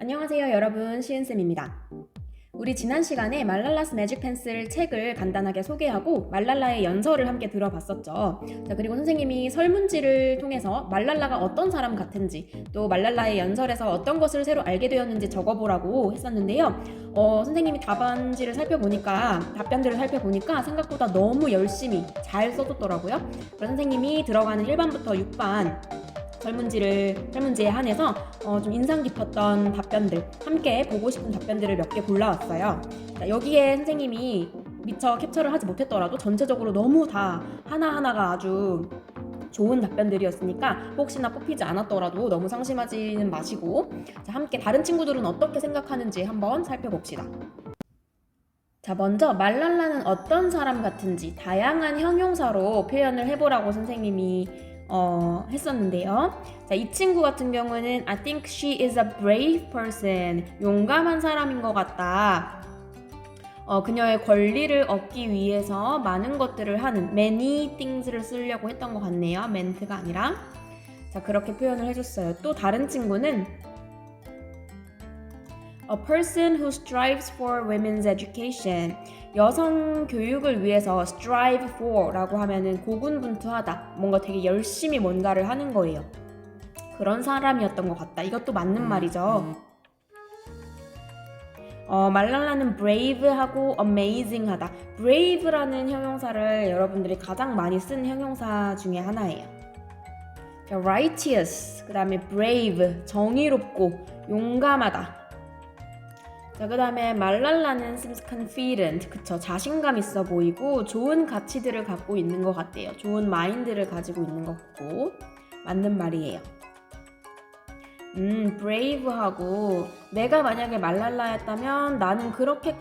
안녕하세요 여러분, 시은쌤입니다. 우리 지난 시간에 말랄라스 매직 펜슬 책을 간단하게 소개하고 말랄라의 연설을 함께 들어봤었죠. 자, 그리고 선생님이 설문지를 통해서 말랄라가 어떤 사람 같은지, 또 말랄라의 연설에서 어떤 것을 새로 알게 되었는지 적어보라고 했었는데요. 선생님이 답안지를 답변들을 살펴보니까 생각보다 너무 열심히 잘 써줬더라고요. 그래서 선생님이 들어가는 1반부터 6반 설문지에 한해서 좀 인상 깊었던 답변들, 함께 보고 싶은 답변들을 몇 개 골라왔어요. 자, 여기에 선생님이 미처 캡처를 하지 못했더라도 전체적으로 너무 다 하나하나가 아주 좋은 답변들이었으니까 혹시나 뽑히지 않았더라도 너무 상심하지는 마시고, 자, 함께 다른 친구들은 어떻게 생각하는지 한번 살펴봅시다. 자, 먼저 말랄라는 어떤 사람 같은지 다양한 형용사로 표현을 해보라고 선생님이 했었는데요. 자, 이 친구 같은 경우는 I think she is a brave person. 용감한 사람인 것 같다. 그녀의 권리를 얻기 위해서 많은 것들을 하는 many things를 쓰려고 했던 것 같네요. men트가 아니라. 자, 그렇게 표현을 해줬어요. 또 다른 친구는 A person who strives for women's education. 여성 교육을 위해서 strive for 라고 하면은 고군분투하다. 뭔가 되게 열심히 뭔가를 하는 거예요. 그런 사람이었던 것 같다. 이것도 맞는 말이죠. 말랄라는 brave하고 amazing하다. brave라는 형용사를 여러분들이 가장 많이 쓴 형용사 중에 하나예요. righteous, 그 다음에 brave, 정의롭고 용감하다. 자, 그 다음에 말랄라는 seems confident, 그쵸, 자신감 있어 보이고 좋은 가치들을 갖고 있는 것 같대요. 좋은 마인드를 가지고 있는 것 같고 맞는 말이에요. brave하고 내가 만약에 말랄라였다면 나는 그렇게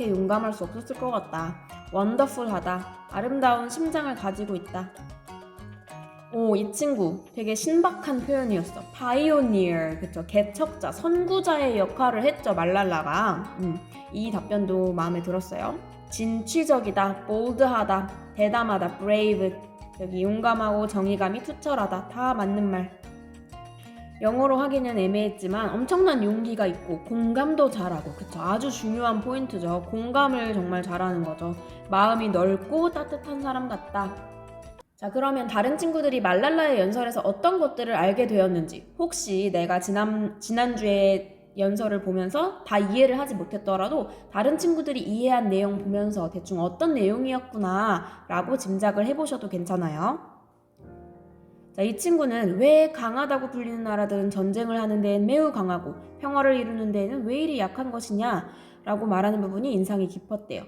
용감할 수 없었을 것 같다. wonderful하다, 아름다운 심장을 가지고 있다. 이 친구 되게 신박한 표현이었어. pioneer, 그쵸, 개척자, 선구자의 역할을 했죠, 말랄라가. 이 답변도 마음에 들었어요. 진취적이다, bold하다, 대담하다, brave, 여기 용감하고 정의감이 투철하다, 다 맞는 말. 영어로 하기는 애매했지만 엄청난 용기가 있고 공감도 잘하고, 그쵸, 아주 중요한 포인트죠. 공감을 정말 잘하는 거죠. 마음이 넓고 따뜻한 사람 같다. 자, 그러면 다른 친구들이 말랄라의 연설에서 어떤 것들을 알게 되었는지, 혹시 내가 지난주에 연설을 보면서 다 이해를 하지 못했더라도 다른 친구들이 이해한 내용 보면서 대충 어떤 내용이었구나 라고 짐작을 해보셔도 괜찮아요. 자, 이 친구는 왜 강하다고 불리는 나라들은 전쟁을 하는 데엔 매우 강하고 평화를 이루는 데에는 왜 이리 약한 것이냐 라고 말하는 부분이 인상이 깊었대요.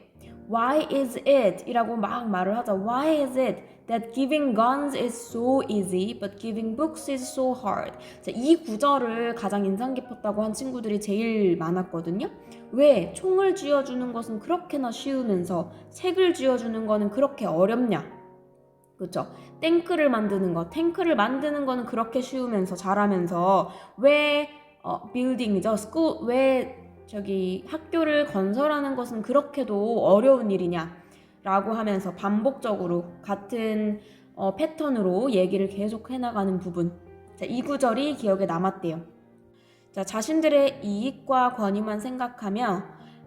Why is it? 이라고 막 말을 하자. Why is it that giving guns is so easy but giving books is so hard? 자, 이 구절을 가장 인상 깊었다고 한 친구들이 제일 많았거든요. 왜 총을 쥐어주는 것은 그렇게나 쉬우면서 책을 쥐어주는 거는 그렇게 어렵냐? 그렇죠? 탱크를 만드는 거는 그렇게 쉬우면서 잘하면서 왜 빌딩이죠? 스쿨, 왜 학교를 건설하는 것은 그렇게도 어려운 일이냐 라고 하면서 반복적으로 같은 패턴으로 얘기를 계속 해나가는 부분. 자, 이 구절이 기억에 남았대요. 자, 자신들의 이익과 권위만 생각하며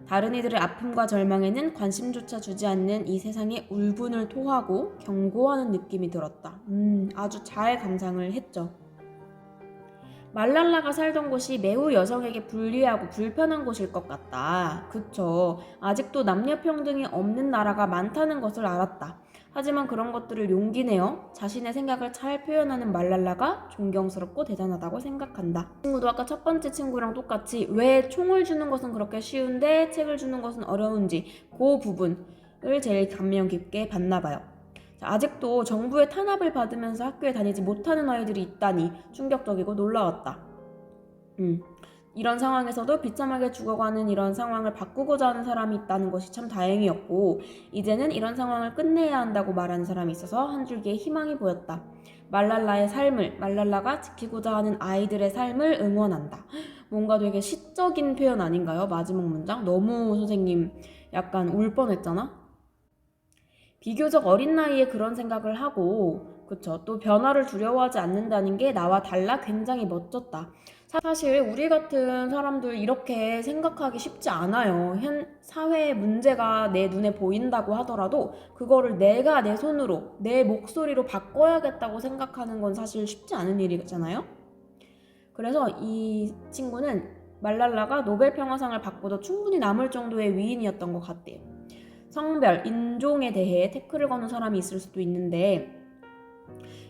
다른 이들의 아픔과 절망에는 관심조차 주지 않는 이 세상의 울분을 토하고 경고하는 느낌이 들었다. 아주 잘 감상을 했죠. 말랄라가 살던 곳이 매우 여성에게 불리하고 불편한 곳일 것 같다. 그쵸. 아직도 남녀평등이 없는 나라가 많다는 것을 알았다. 하지만 그런 것들을 용기 내어 자신의 생각을 잘 표현하는 말랄라가 존경스럽고 대단하다고 생각한다. 친구도 아까 첫 번째 친구랑 똑같이 왜 총을 주는 것은 그렇게 쉬운데 책을 주는 것은 어려운지 그 부분을 제일 감명 깊게 봤나 봐요. 자, 아직도 정부의 탄압을 받으면서 학교에 다니지 못하는 아이들이 있다니 충격적이고 놀라웠다. 이런 상황에서도 비참하게 죽어가는 이런 상황을 바꾸고자 하는 사람이 있다는 것이 참 다행이었고, 이제는 이런 상황을 끝내야 한다고 말하는 사람이 있어서 한 줄기의 희망이 보였다. 말랄라가 지키고자 하는 아이들의 삶을 응원한다. 뭔가 되게 시적인 표현 아닌가요? 마지막 문장? 너무 선생님 약간 울 뻔했잖아? 비교적 어린 나이에 그런 생각을 하고, 그쵸, 또 변화를 두려워하지 않는다는 게 나와 달라 굉장히 멋졌다. 사실 우리 같은 사람들 이렇게 생각하기 쉽지 않아요. 현 사회의 문제가 내 눈에 보인다고 하더라도 그거를 내가 내 손으로, 내 목소리로 바꿔야겠다고 생각하는 건 사실 쉽지 않은 일이잖아요. 그래서 이 친구는 말랄라가 노벨 평화상을 받고도 충분히 남을 정도의 위인이었던 것 같대요. 성별, 인종에 대해 태클을 거는 사람이 있을 수도 있는데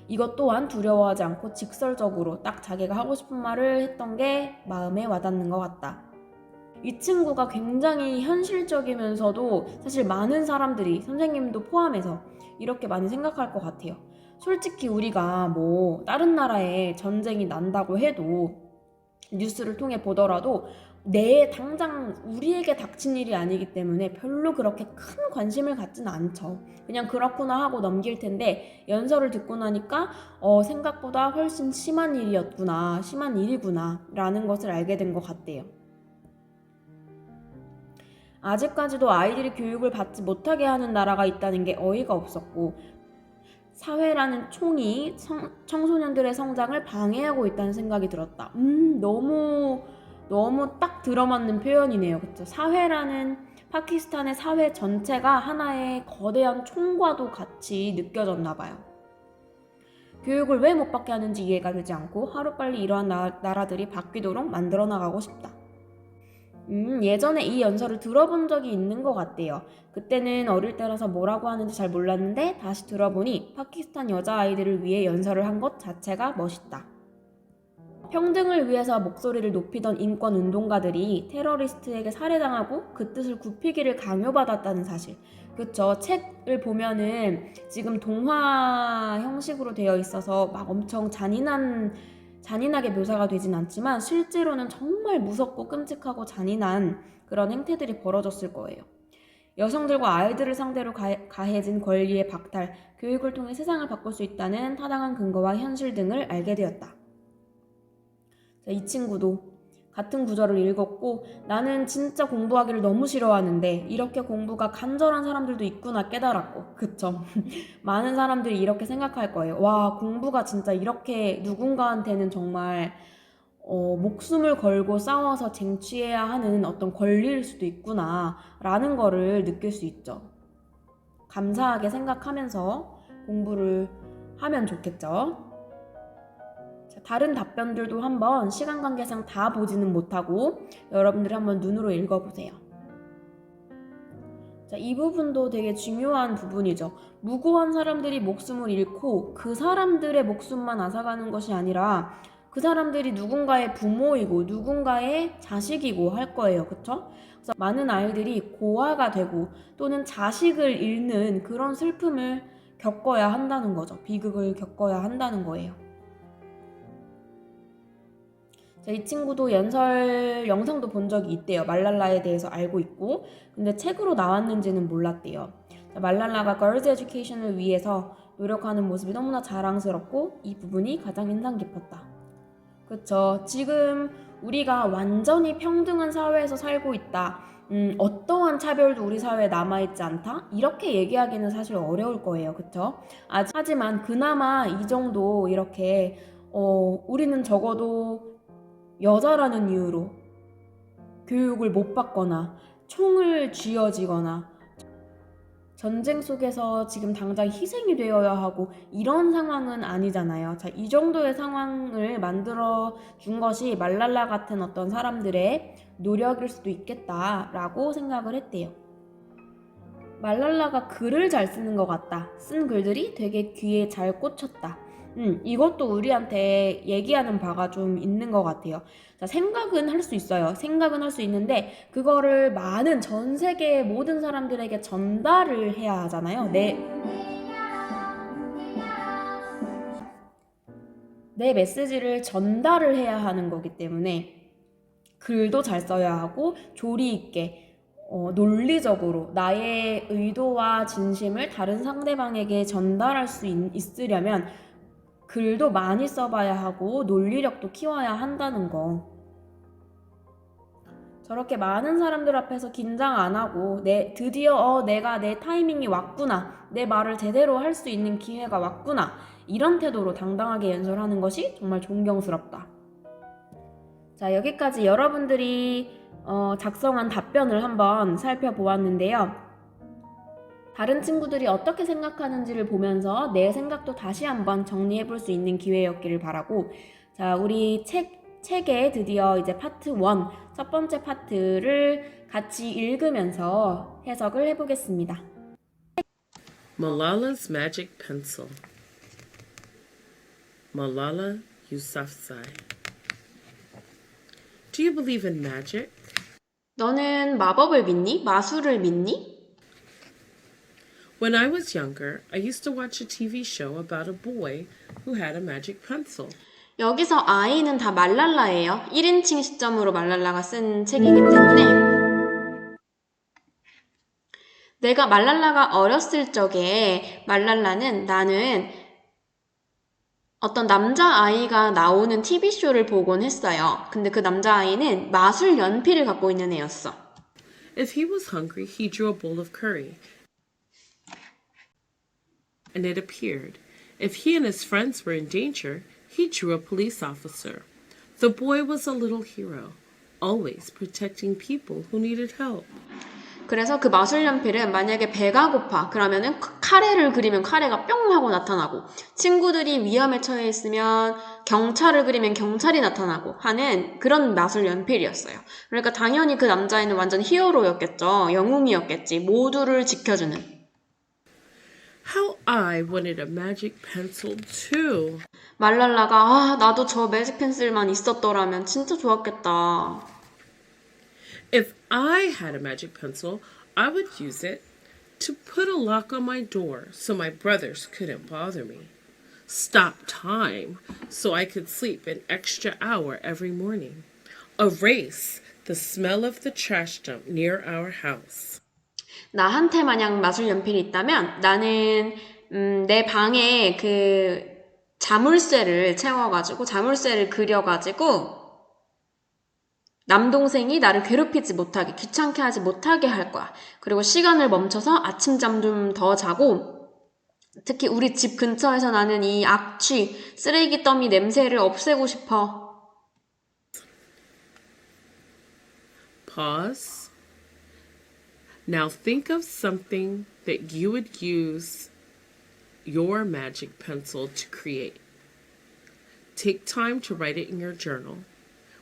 이것 또한 두려워하지 않고 직설적으로 딱 자기가 하고 싶은 말을 했던 게 마음에 와닿는 것 같다. 이 친구가 굉장히 현실적이면서도 사실 많은 사람들이, 선생님도 포함해서 이렇게 많이 생각할 것 같아요. 솔직히 우리가 뭐 다른 나라에 전쟁이 난다고 해도 뉴스를 통해 보더라도 내 당장 우리에게 닥친 일이 아니기 때문에 별로 그렇게 큰 관심을 갖지는 않죠. 그냥 그렇구나 하고 넘길 텐데 연설을 듣고 나니까 생각보다 훨씬 심한 일이었구나, 심한 일이구나 라는 것을 알게 된 것 같대요. 아직까지도 아이들이 교육을 받지 못하게 하는 나라가 있다는 게 어이가 없었고 사회라는 총이 청소년들의 성장을 방해하고 있다는 생각이 들었다. 너무 딱 들어맞는 표현이네요. 그쵸? 사회라는 파키스탄의 사회 전체가 하나의 거대한 총과도 같이 느껴졌나 봐요. 교육을 왜 못 받게 하는지 이해가 되지 않고 하루빨리 이러한 나라들이 바뀌도록 만들어 나가고 싶다. 예전에 이 연설을 들어본 적이 있는 것 같대요. 그때는 어릴 때라서 뭐라고 하는지 잘 몰랐는데 다시 들어보니 파키스탄 여자아이들을 위해 연설을 한 것 자체가 멋있다. 평등을 위해서 목소리를 높이던 인권운동가들이 테러리스트에게 살해당하고 그 뜻을 굽히기를 강요받았다는 사실. 그쵸? 책을 보면은 지금 동화 형식으로 되어 있어서 막 엄청 잔인하게 묘사가 되진 않지만 실제로는 정말 무섭고 끔찍하고 잔인한 그런 행태들이 벌어졌을 거예요. 여성들과 아이들을 상대로 가해진 권리의 박탈, 교육을 통해 세상을 바꿀 수 있다는 타당한 근거와 현실 등을 알게 되었다. 이 친구도 같은 구절을 읽었고 나는 진짜 공부하기를 너무 싫어하는데 이렇게 공부가 간절한 사람들도 있구나 깨달았고 그쵸? 많은 사람들이 이렇게 생각할 거예요. 와 공부가 진짜 이렇게 누군가한테는 정말 목숨을 걸고 싸워서 쟁취해야 하는 어떤 권리일 수도 있구나 라는 거를 느낄 수 있죠. 감사하게 생각하면서 공부를 하면 좋겠죠. 다른 답변들도 한번 시간 관계상 다 보지는 못하고 여러분들이 한번 눈으로 읽어보세요. 이 부분도 되게 중요한 부분이죠. 무고한 사람들이 목숨을 잃고 그 사람들의 목숨만 앗아가는 것이 아니라 그 사람들이 누군가의 부모이고 누군가의 자식이고 할 거예요. 그쵸? 그래서 많은 아이들이 고아가 되고 또는 자식을 잃는 그런 슬픔을 겪어야 한다는 거죠. 비극을 겪어야 한다는 거예요. 이 친구도 연설 영상도 본 적이 있대요. 말랄라에 대해서 알고 있고 근데 책으로 나왔는지는 몰랐대요. 말랄라가 걸즈 에듀케이션을 위해서 노력하는 모습이 너무나 자랑스럽고 이 부분이 가장 인상 깊었다. 그쵸. 지금 우리가 완전히 평등한 사회에서 살고 있다. 어떠한 차별도 우리 사회에 남아있지 않다? 이렇게 얘기하기는 사실 어려울 거예요. 그쵸? 하지만 그나마 이 정도 이렇게 우리는 적어도 여자라는 이유로 교육을 못 받거나 총을 쥐어지거나 전쟁 속에서 지금 당장 희생이 되어야 하고 이런 상황은 아니잖아요. 이 정도의 상황을 만들어 준 것이 말랄라 같은 어떤 사람들의 노력일 수도 있겠다라고 생각을 했대요. 말랄라가 글을 잘 쓰는 것 같다. 쓴 글들이 되게 귀에 잘 꽂혔다. 이것도 우리한테 얘기하는 바가 좀 있는 것 같아요. 생각은 할 수 있어요. 생각은 할 수 있는데 그거를 많은 전 세계의 모든 사람들에게 전달을 해야 하잖아요. 내 메시지를 전달을 해야 하는 거기 때문에 글도 잘 써야 하고 조리 있게 논리적으로 나의 의도와 진심을 다른 상대방에게 전달할 수 있으려면 글도 많이 써봐야 하고 논리력도 키워야 한다는 거. 저렇게 많은 사람들 앞에서 긴장 안 하고 드디어 내가 내 타이밍이 왔구나. 내 말을 제대로 할 수 있는 기회가 왔구나. 이런 태도로 당당하게 연설하는 것이 정말 존경스럽다. 자, 여기까지 여러분들이 작성한 답변을 한번 살펴보았는데요. 다른 친구들이 어떻게 생각하는지를 보면서 내 생각도 다시 한번 정리해 볼 수 있는 기회였기를 바라고, 자, 우리 책의 드디어 이제 파트 1, 첫 번째 파트를 같이 읽으면서 해석을 해보겠습니다. Malala's Magic Pencil. Malala Yousafzai. Do you believe in magic? 너는 마법을 믿니? 마술을 믿니? When I was younger, I used to watch a TV show about a boy who had a magic pencil. 여기서 아이는 다 말랄라예요. 1인칭 시점으로 말랄라가 쓴 책이기 때문에 내가 말랄라가 어렸을 적에 말랄라는 나는 어떤 남자아이가 나오는 TV쇼를 보곤 했어요. 근데 그 남자아이는 마술 연필을 갖고 있는 애였어. If he was hungry, he drew a bowl of curry, and it appeared. If he and his friends were in danger, he drew a police officer. The boy was a little hero, always protecting people who needed help. 그래서 그 마술 연필은 만약에 배가 고파 그러면은 카레를 그리면 카레가 뿅 하고 나타나고, 친구들이 위험에 처해 있으면 경찰을 그리면 경찰이 나타나고 하는 그런 마술 연필이었어요. 그러니까 당연히 그 남자애는 완전 히어로였겠죠. 영웅이었겠지. 모두를 지켜주는. How I wanted a magic pencil too. 말랄라가 나도 저 매직 펜슬만 있었더라면 진짜 좋았겠다. If I had a magic pencil, I would use it to put a lock on my door so my brothers couldn't bother me. Stop time so I could sleep an extra hour every morning. Erase the smell of the trash dump near our house. 나한테 만약 마술 연필이 있다면 나는 내 방에 그 자물쇠를 채워가지고 자물쇠를 그려가지고 남동생이 나를 괴롭히지 못하게, 귀찮게 하지 못하게 할 거야. 그리고 시간을 멈춰서 아침잠 좀 더 자고, 특히 우리 집 근처에서 나는 이 악취, 쓰레기 더미 냄새를 없애고 싶어. Pause. Now think of something that you would use your magic pencil to create. Take time to write it in your journal.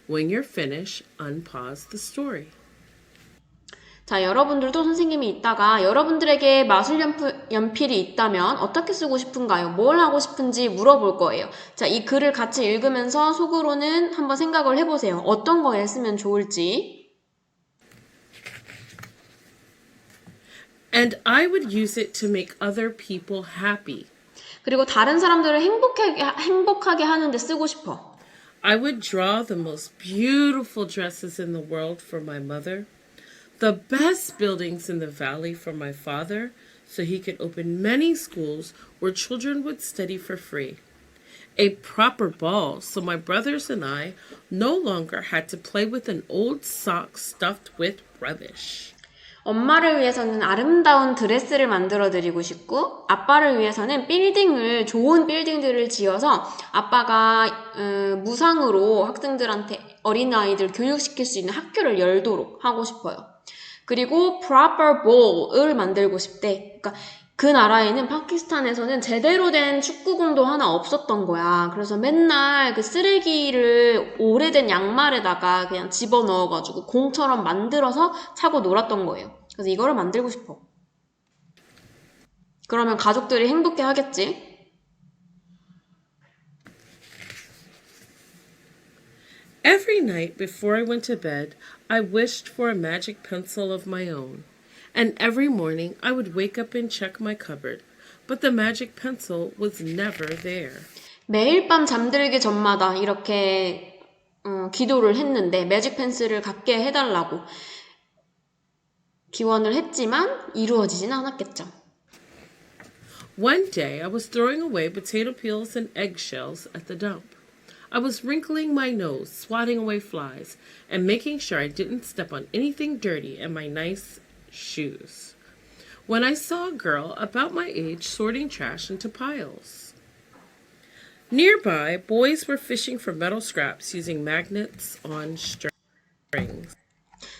When you're finished, unpause the story. 자, 여러분들도 선생님이 있다가 여러분들에게 마술 연필이 있다면 어떻게 쓰고 싶은가요? 뭘 하고 싶은지 물어볼 거예요. 자, 이 글을 같이 읽으면서 속으로는 한번 생각을 해보세요. 어떤 거에 쓰면 좋을지. And I would use it to make other people happy. 그리고 다른 사람들을 행복하게 하는데 쓰고 싶어. I would draw the most beautiful dresses in the world for my mother, the best buildings in the valley for my father, so he could open many schools where children would study for free. A proper ball so my brothers and I no longer had to play with an old sock stuffed with rubbish. 엄마를 위해서는 아름다운 드레스를 만들어 드리고 싶고, 아빠를 위해서는 좋은 빌딩들을 지어서 아빠가 무상으로 학생들한테, 어린아이들 교육시킬 수 있는 학교를 열도록 하고 싶어요. 그리고 proper ball을 만들고 싶대. 그러니까 그 나라에는, 파키스탄에서는 제대로 된 축구공도 하나 없었던 거야. 그래서 맨날 그 쓰레기를 오래된 양말에다가 그냥 집어넣어가지고 공처럼 만들어서 차고 놀았던 거예요. 그래서 이거를 만들고 싶어. 그러면 가족들이 행복해 하겠지? Every night before I went to bed, I wished for a magic pencil of my own. And every morning I would wake up and check my cupboard, but the magic pencil was never there. 매일 밤 잠들기 전마다 이렇게 기도를 했는데 매직 펜슬을 갖게 해달라고 기원을 했지만 이루어지진 않았겠죠. One day I was throwing away potato peels and eggshells at the dump. I was wrinkling my nose, swatting away flies, and making sure I didn't step on anything dirty in my nice shoes, when I saw a girl about my age sorting trash into piles. Nearby, boys were fishing for metal scraps using magnets on strings.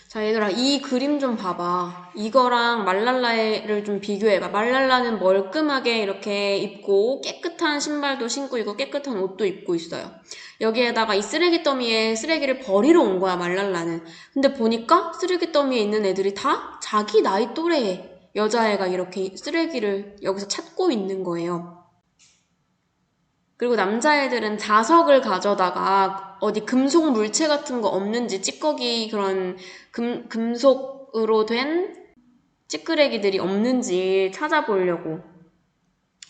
자, 얘들아, 이 그림 좀 봐봐. 이거랑 말랄라를 좀 비교해봐. 말랄라는 멀끔하게 이렇게 입고 깨끗한 신발도 신고 있고 깨끗한 옷도 입고 있어요. 여기에다가 이 쓰레기 더미에 쓰레기를 버리러 온 거야, 말랄라는. 근데 보니까 쓰레기 더미에 있는 애들이 다 자기 나이 또래의 여자애가 이렇게 쓰레기를 여기서 찾고 있는 거예요. 그리고 남자애들은 자석을 가져다가 어디 금속 물체 같은 거 없는지 찌꺼기 그런 금속으로 된 찌끄레기들이 없는지 찾아보려고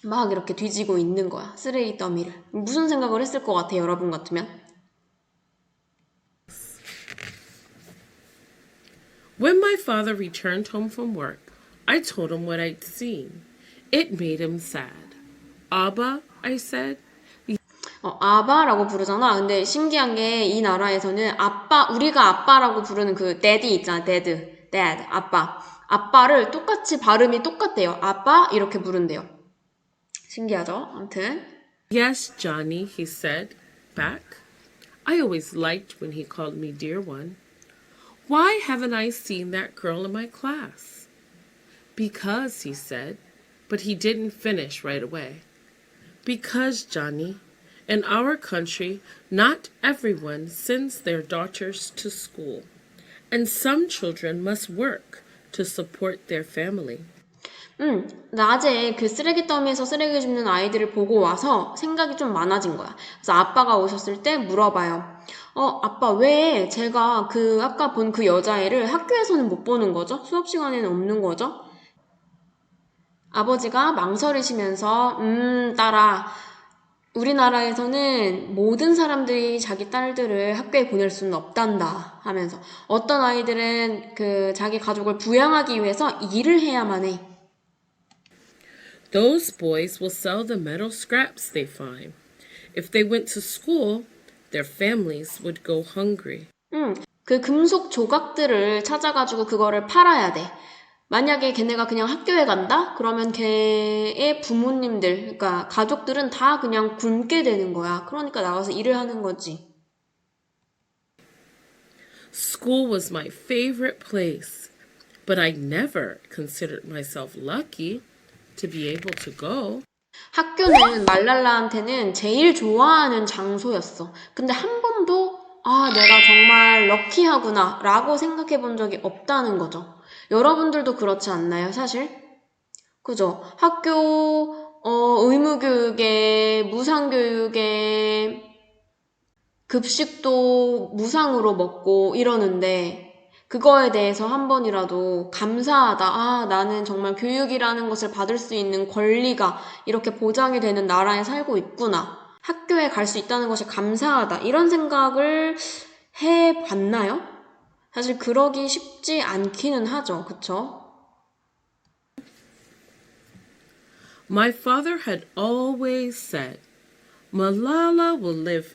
막 이렇게 뒤지고 있는 거야. 쓰레기 더미를. 무슨 생각을 했을 것 같아요, 여러분 같으면? When my father returned home from work, I told him what I'd seen. It made him sad. Abba, I said, 아바라고 부르잖아. 근데 신기한 게 이 나라에서는 아빠, 우리가 아빠라고 부르는 그 daddy 있잖아. dad, 아빠. 아빠를 똑같이 발음이 똑같대요. 아빠 이렇게 부른대요. 신기하죠? 아무튼. Yes, Johnny, he said back. I always liked when he called me dear one. Why haven't I seen that girl in my class? Because, he said, but he didn't finish right away. Because, Johnny, in our country, not everyone sends their daughters to school, and some children must work to support their family. 낮에 그 쓰레기 더미에서 쓰레기 줍는 아이들을 보고 와서 생각이 좀 많아진 거야. 그래서 아빠가 오셨을 때 물어봐요. 아빠, 왜 제가 아까 본 그 여자애를 학교에서는 못 보는 거죠? 수업 시간에는 없는 거죠? 아버지가 망설이시면서, 딸아, 우리나라에서는 모든 사람들이 자기 딸들을 학교에 보낼 수는 없단다 하면서 어떤 아이들은 자기 가족을 부양하기 위해서 일을 해야만 해. Those boys will sell the metal scraps they find. If they went to school, their families would go hungry. 그 금속 조각들을 찾아가지고 그거를 팔아야 돼. 만약에 걔네가 그냥 학교에 간다? 그러면 걔의 부모님들, 그러니까 가족들은 다 그냥 굶게 되는 거야. 그러니까 나가서 일을 하는 거지. School was my favorite place, but I never considered myself lucky to be able to go. 학교는 말랄라한테는 제일 좋아하는 장소였어. 근데 한 번도 내가 정말 럭키하구나 라고 생각해 본 적이 없다는 거죠. 여러분들도 그렇지 않나요, 사실? 그죠? 학교, 의무교육에, 무상교육에, 급식도 무상으로 먹고 이러는데, 그거에 대해서 한 번이라도 감사하다. 나는 정말 교육이라는 것을 받을 수 있는 권리가 이렇게 보장이 되는 나라에 살고 있구나. 학교에 갈 수 있다는 것이 감사하다. 이런 생각을 해봤나요? 사실 그러기 쉽지 않기는 하죠. 그쵸? My father had always said, Malala will live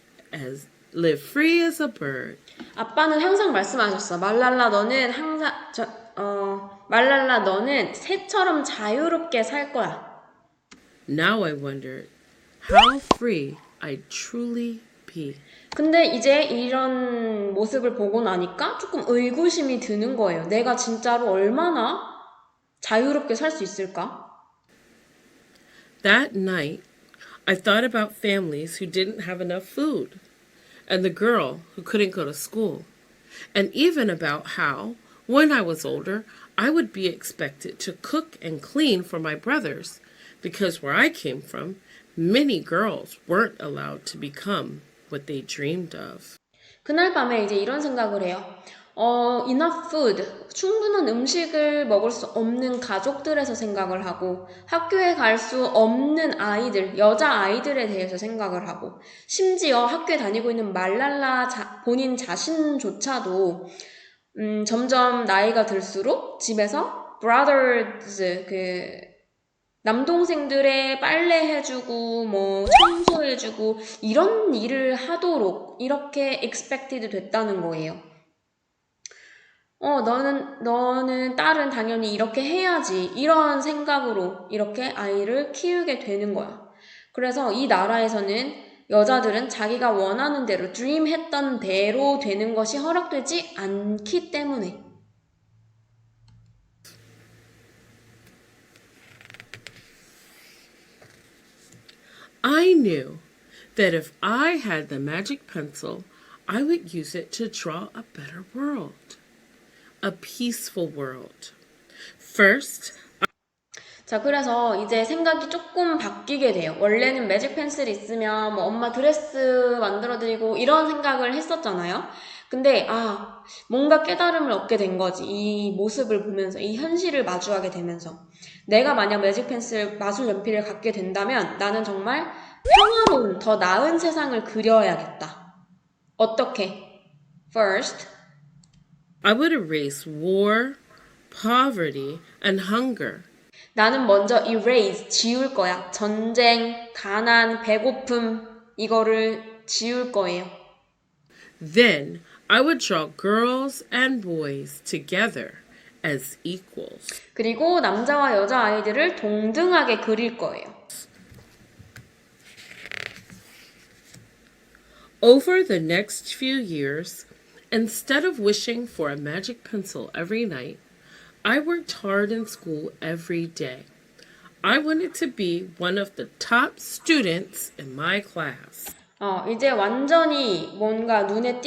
free as a bird. 아빠는 항상 말씀하셨어. 말랄라 너는 새처럼 자유롭게 살 거야. Now I wondered how free I'd truly be. 근데 이제 이런 모습을 보고 나니까 조금 의구심이 드는 거예요. 내가 진짜로 얼마나 자유롭게 살 수 있을까? That night, I thought about families who didn't have enough food, and the girl who couldn't go to school, and even about how, when I was older, I would be expected to cook and clean for my brothers, because where I came from, many girls weren't allowed to become what they dreamed of. 그날 밤에 이제 이런 생각을 해요. enough food, 충분한 음식을 먹을 수 없는 가족들에서 생각을 하고, 학교에 갈 수 없는 아이들, 여자 아이들에 대해서 생각을 하고, 심지어 학교에 다니고 있는 말랄라 본인 자신조차도, 점점 나이가 들수록 집에서 brothers, 남동생들의 빨래 해주고, 청소해주고, 이런 일을 하도록, 이렇게 expected 됐다는 거예요. 너는 딸은 당연히 이렇게 해야지. 이런 생각으로 이렇게 아이를 키우게 되는 거야. 그래서 이 나라에서는 여자들은 자기가 원하는 대로, dream했던 대로 되는 것이 허락되지 않기 때문에. I knew that if I had the magic pencil, I would use it to draw a better world, a peaceful world. First, 자, 그래서 이제 생각이 조금 바뀌게 돼요. 원래는 매직 펜슬이 있으면 뭐 엄마 드레스 만들어드리고 이런 생각을 했었잖아요. 근데 뭔가 깨달음을 얻게 된 거지. 이 모습을 보면서, 이 현실을 마주하게 되면서. 내가 만약 매직 펜슬, 마술 연필을 갖게 된다면 나는 정말 평화로운, 더 나은 세상을 그려야겠다. 어떻게? First, I would erase war, poverty, and hunger. 나는 먼저 erase, 지울 거야. 전쟁, 가난, 배고픔, 이거를 지울 거예요. Then I would draw girls and boys together as equals. 그리고 남자와 여자 아이들을 동등하게 그릴 거예요. Over the next few years, instead of wishing for a magic pencil every night, I worked hard in school every day. I wanted to be one of the top students in my class. 이제 완전히 뭔가 눈을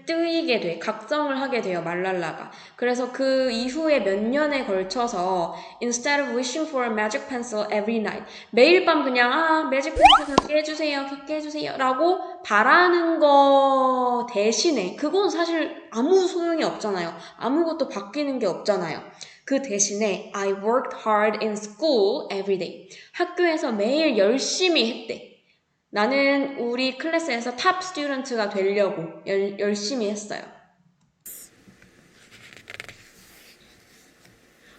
뜨이게 돼. 각성을 하게 돼요, 말랄라가. 그래서 그 이후에 몇 년에 걸쳐서 instead of wishing for a magic pencil every night, 매일 밤 그냥 매직 펜슬 갖게 해주세요, 갖게 해주세요 라고 바라는 거 대신에, 그건 사실 아무 소용이 없잖아요. 아무것도 바뀌는 게 없잖아요. 그 대신에 I worked hard in school every day. 학교에서 매일 열심히 했대. 나는 우리 클래스에서 탑 스튜던트가 되려고 열심히 했어요.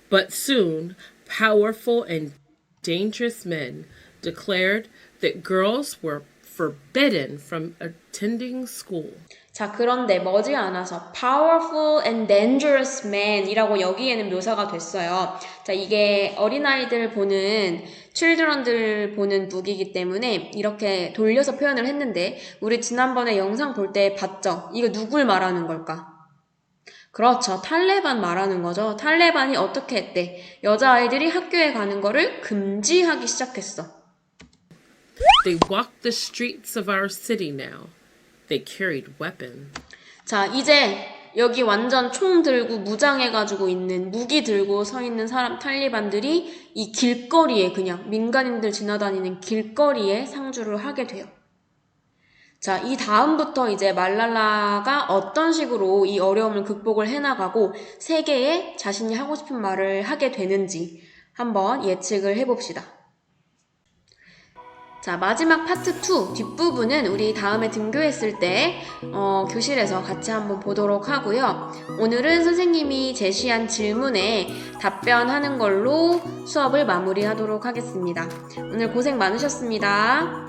But soon, powerful and dangerous men declared that girls were forbidden from attending school. 자, 그런데 머지않아서 powerful and dangerous man 이라고 여기에는 묘사가 됐어요. 자, 이게 어린아이들 보는, children들 보는 북이기 때문에 이렇게 돌려서 표현을 했는데, 우리 지난번에 영상 볼 때 봤죠? 이거 누굴 말하는 걸까? 그렇죠. 탈레반 말하는 거죠. 탈레반이 어떻게 했대? 여자아이들이 학교에 가는 거를 금지하기 시작했어. They walked the streets of our city now. They carried weapons. 자, 이제 여기 완전 총 들고 무장해가지고 있는, 무기 들고 서 있는 사람, 탈리반들이 이 길거리에, 그냥 민간인들 지나다니는 길거리에 상주를 하게 돼요. 자, 이 다음부터 이제 말랄라가 어떤 식으로 이 어려움을 극복을 해나가고 세계에 자신이 하고 싶은 말을 하게 되는지 한번 예측을 해봅시다. 자, 마지막 파트 2 뒷부분은 우리 다음에 등교했을 때 교실에서 같이 한번 보도록 하고요. 오늘은 선생님이 제시한 질문에 답변하는 걸로 수업을 마무리하도록 하겠습니다. 오늘 고생 많으셨습니다.